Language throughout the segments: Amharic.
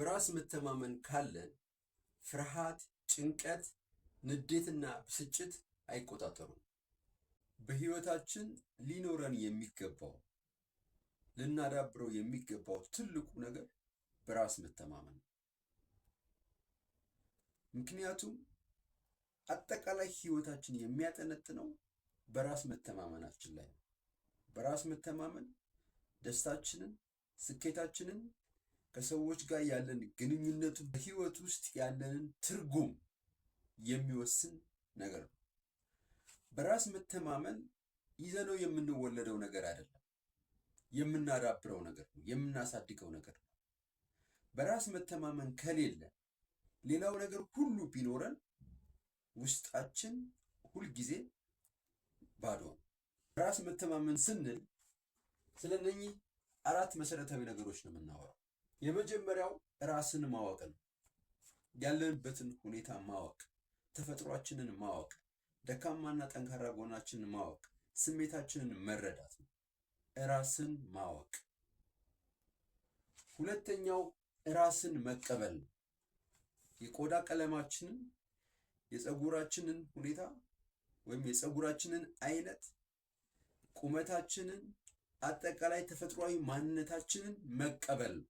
በራስ መተማመን ካለን ፍርሃት፣ ጭንቀት፣ ንዴትና ብስጭት አይቆጣጠሩም። በህይወታችን ሊኖረን የሚገባው ልናዳብረው የሚገባው ትልቁ ነገር በራስ መተማመን ነው። ምክንያቱም አጠቃላይ ህይወታችን የሚያጠነጥነው በራስ መተማመናችን ላይ ነው። በራስ መተማመን ደስታችንን፣ ስኬታችንን፣ ከሰዎች ጋር ያለን ግንኙነት፣ በህይወት ውስጥ ያለንን ትርጉም የሚወስን ነገር ነው። በራስ መተማመን ይዘነው የምንወለደው ነገር አይደለም፣ የምናዳብረው ነገር ነው፣ የምናሳድገው ነገር ነው። በራስ መተማመን ከሌለ ሌላው ነገር ሁሉ ቢኖረን ውስጣችን ሁልጊዜ ባዶ ነው። በራስ መተማመን ስንል ስለነኚህ አራት መሰረታዊ ነገሮች ነው የምናወራው። የመጀመሪያው ራስን ማወቅ ነው። ያለንበትን ሁኔታ ማወቅ፣ ተፈጥሯችንን ማወቅ፣ ደካማና ጠንካራ ጎናችንን ማወቅ፣ ስሜታችንን መረዳት ነው። ራስን ማወቅ። ሁለተኛው ራስን መቀበል ነው። የቆዳ ቀለማችንን፣ የፀጉራችንን ሁኔታ ወይም የፀጉራችንን አይነት፣ ቁመታችንን፣ አጠቃላይ ተፈጥሯዊ ማንነታችንን መቀበል ነው።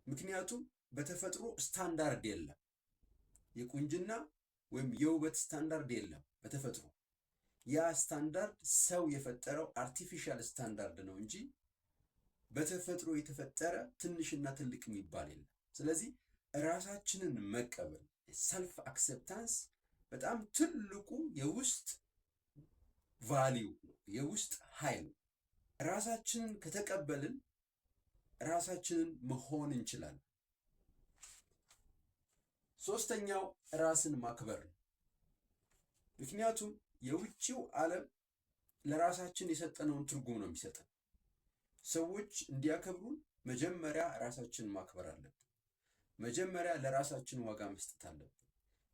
ምክንያቱም በተፈጥሮ ስታንዳርድ የለም። የቁንጅና ወይም የውበት ስታንዳርድ የለም በተፈጥሮ። ያ ስታንዳርድ ሰው የፈጠረው አርቲፊሻል ስታንዳርድ ነው እንጂ በተፈጥሮ የተፈጠረ ትንሽና ትልቅ የሚባል የለም። ስለዚህ ራሳችንን መቀበል ሰልፍ አክሴፕታንስ በጣም ትልቁ የውስጥ ቫሊዩ ነው፣ የውስጥ ኃይል። ራሳችንን ከተቀበልን ራሳችንን መሆን እንችላለን። ሶስተኛው ራስን ማክበር ነው። ምክንያቱም የውጭው ዓለም ለራሳችን የሰጠነውን ትርጉም ነው የሚሰጠን። ሰዎች እንዲያከብሩን መጀመሪያ ራሳችንን ማክበር አለብን። መጀመሪያ ለራሳችን ዋጋ መስጠት አለብን።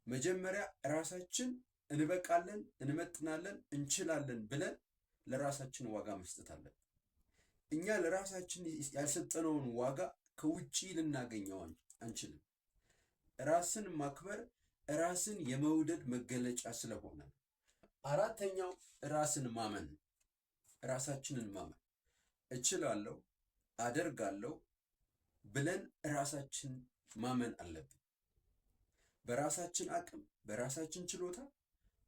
መጀመሪያ ራሳችን እንበቃለን፣ እንመጥናለን፣ እንችላለን ብለን ለራሳችን ዋጋ መስጠት አለብን። እኛ ለራሳችን ያልሰጠነውን ዋጋ ከውጪ ልናገኘው አንችልም። ራስን ማክበር ራስን የመውደድ መገለጫ ስለሆነ። አራተኛው ራስን ማመን፣ ራሳችንን ማመን። እችላለሁ፣ አደርጋለሁ ብለን ራሳችን ማመን አለብን። በራሳችን አቅም፣ በራሳችን ችሎታ፣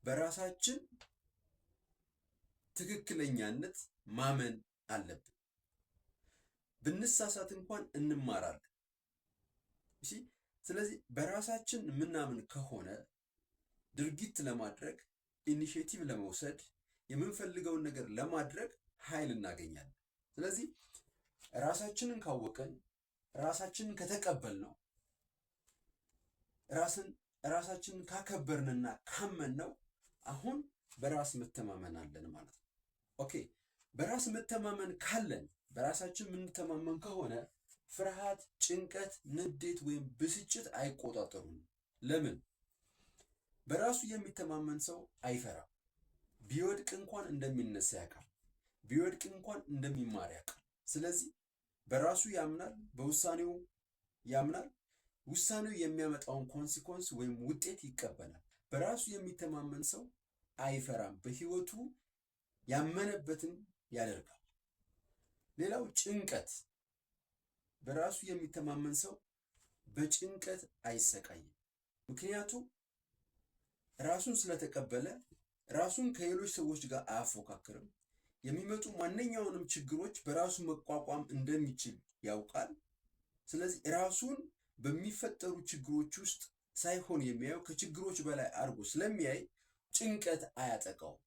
በራሳችን ትክክለኛነት ማመን አለብን። ብንሳሳት እንኳን እንማራለን። ስለዚህ በራሳችን የምናምን ከሆነ ድርጊት ለማድረግ ኢኒሼቲቭ ለመውሰድ የምንፈልገውን ነገር ለማድረግ ኃይል እናገኛለን። ስለዚህ ራሳችንን ካወቅን፣ ራሳችንን ከተቀበልነው፣ ራሳችንን ካከበርንና ካመንነው አሁን በራስ መተማመን አለን ማለት ነው። ኦኬ፣ በራስ መተማመን ካለን፣ በራሳችን የምንተማመን ከሆነ ፍርሃት፣ ጭንቀት፣ ንዴት ወይም ብስጭት አይቆጣጠሩም። ለምን? በራሱ የሚተማመን ሰው አይፈራም። ቢወድቅ እንኳን እንደሚነሳ ያውቃል። ቢወድቅ እንኳን እንደሚማር ያውቃል። ስለዚህ በራሱ ያምናል፣ በውሳኔው ያምናል። ውሳኔው የሚያመጣውን ኮንሲኮንስ ወይም ውጤት ይቀበላል። በራሱ የሚተማመን ሰው አይፈራም። በህይወቱ ያመነበትን ያደርጋል። ሌላው ጭንቀት። በራሱ የሚተማመን ሰው በጭንቀት አይሰቃይም። ምክንያቱም ራሱን ስለተቀበለ ራሱን ከሌሎች ሰዎች ጋር አያፎካክርም። የሚመጡ ማንኛውንም ችግሮች በራሱ መቋቋም እንደሚችል ያውቃል። ስለዚህ ራሱን በሚፈጠሩ ችግሮች ውስጥ ሳይሆን የሚያየው ከችግሮች በላይ አድርጎ ስለሚያይ ጭንቀት አያጠቃውም።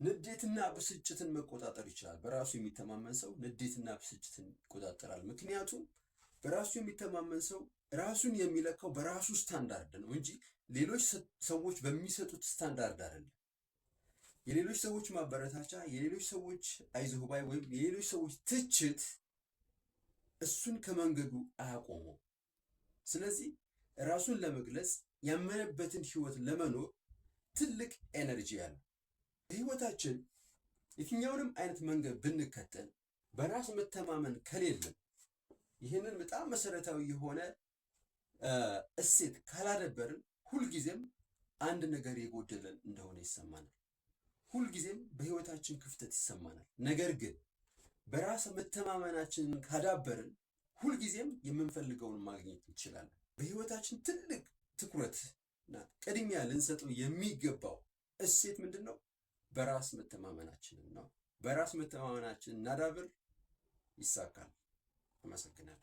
ንዴትና ብስጭትን መቆጣጠር ይችላል። በራሱ የሚተማመን ሰው ንዴትና ብስጭትን ይቆጣጠራል። ምክንያቱም በራሱ የሚተማመን ሰው ራሱን የሚለካው በራሱ ስታንዳርድ ነው እንጂ ሌሎች ሰዎች በሚሰጡት ስታንዳርድ አይደለም። የሌሎች ሰዎች ማበረታቻ፣ የሌሎች ሰዎች አይዞህ ባይ ወይም የሌሎች ሰዎች ትችት እሱን ከመንገዱ አያቆመው። ስለዚህ ራሱን ለመግለጽ ያመነበትን ህይወት ለመኖር ትልቅ ኤነርጂ ያለው በህይወታችን የትኛውንም አይነት መንገድ ብንከተል በራስ መተማመን ከሌለን ይህንን በጣም መሰረታዊ የሆነ እሴት ካላደበርን ሁልጊዜም አንድ ነገር የጎደለን እንደሆነ ይሰማናል። ሁልጊዜም በህይወታችን ክፍተት ይሰማናል። ነገር ግን በራስ መተማመናችንን ካዳበርን ሁልጊዜም የምንፈልገውን ማግኘት እንችላለን። በህይወታችን ትልቅ ትኩረትና ቅድሚያ ልንሰጠው የሚገባው እሴት ምንድን ነው? በራስ መተማመናችንን ነው። በራስ መተማመናችንን እናዳብር፣ ይሳካል። አመሰግናለሁ።